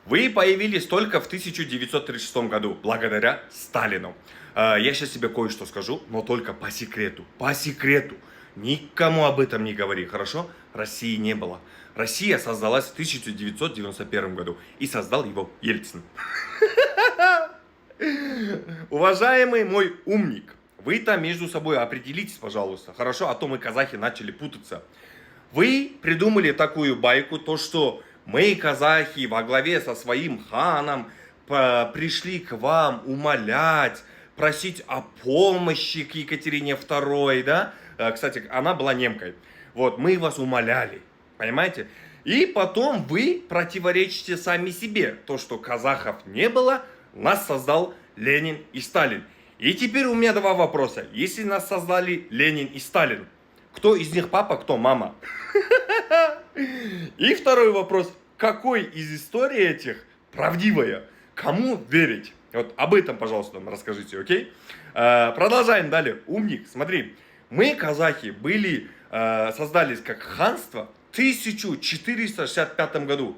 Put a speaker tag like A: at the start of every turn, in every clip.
A: Вы появились только в 1936 году, благодаря Сталину. Я сейчас тебе кое-что скажу, но только по секрету. По секрету. Никому об этом не говори, хорошо? России не было. Россия создалась в 1991 году, и создал его Ельцин. Уважаемый мой умник, вы там между собой определитесь, пожалуйста, хорошо? А то мы, казахи, начали путаться. Вы придумали такую байку, то что мы, казахи, во главе со своим ханом, пришли к вам умолять, просить о помощи к Екатерине II, да? Кстати, она была немкой. Вот, мы вас умоляли, понимаете? И потом вы противоречите сами себе. То, что казахов не было, нас создал Ленин и Сталин. И теперь у меня два вопроса. Если нас создали Ленин и Сталин, кто из них папа, кто мама? И второй вопрос. Какой из историй этих правдивая? Кому верить? Вот об этом, пожалуйста, нам расскажите, окей? Продолжаем далее. Умник, смотри. Мы, казахи, создались как ханство в 1465 году.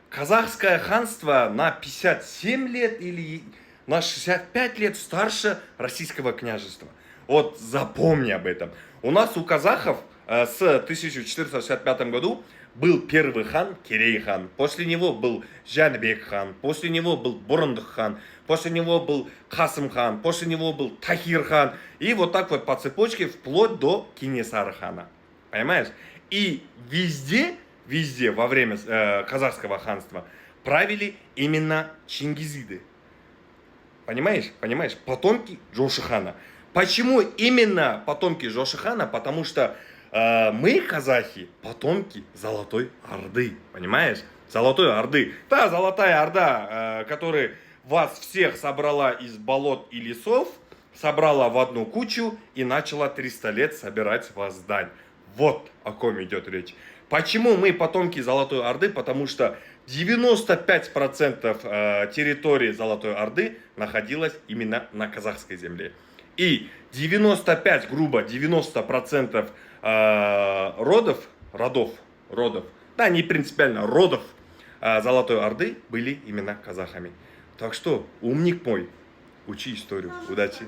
A: Казахское ханство на 57 лет или на 65 лет старше российского княжества. Вот запомни об этом. У нас у казахов с 1465 году был первый хан Керей хан, после него был Жанбек хан, после него был Бурындык хан, после него был Касым хан, после него был Тахир хан. И вот так вот по цепочке вплоть до Кенесары хана. Понимаешь? И везде во время казахского ханства правили именно чингизиды. Понимаешь? Потомки Жошы хана. Почему именно потомки Жошы хана? Потому что мы, казахи, потомки Золотой Орды. Понимаешь? Золотой Орды. Та Золотая Орда, которая вас всех собрала из болот и лесов, собрала в одну кучу и начала 300 лет собирать вас дань. Вот о ком идет речь. Почему мы потомки Золотой Орды? Потому что 95% территории Золотой Орды находилась именно на казахской земле. И 90% родов, да, не принципиально, родов Золотой Орды были именно казахами. Так что, умник мой, учи историю. Удачи!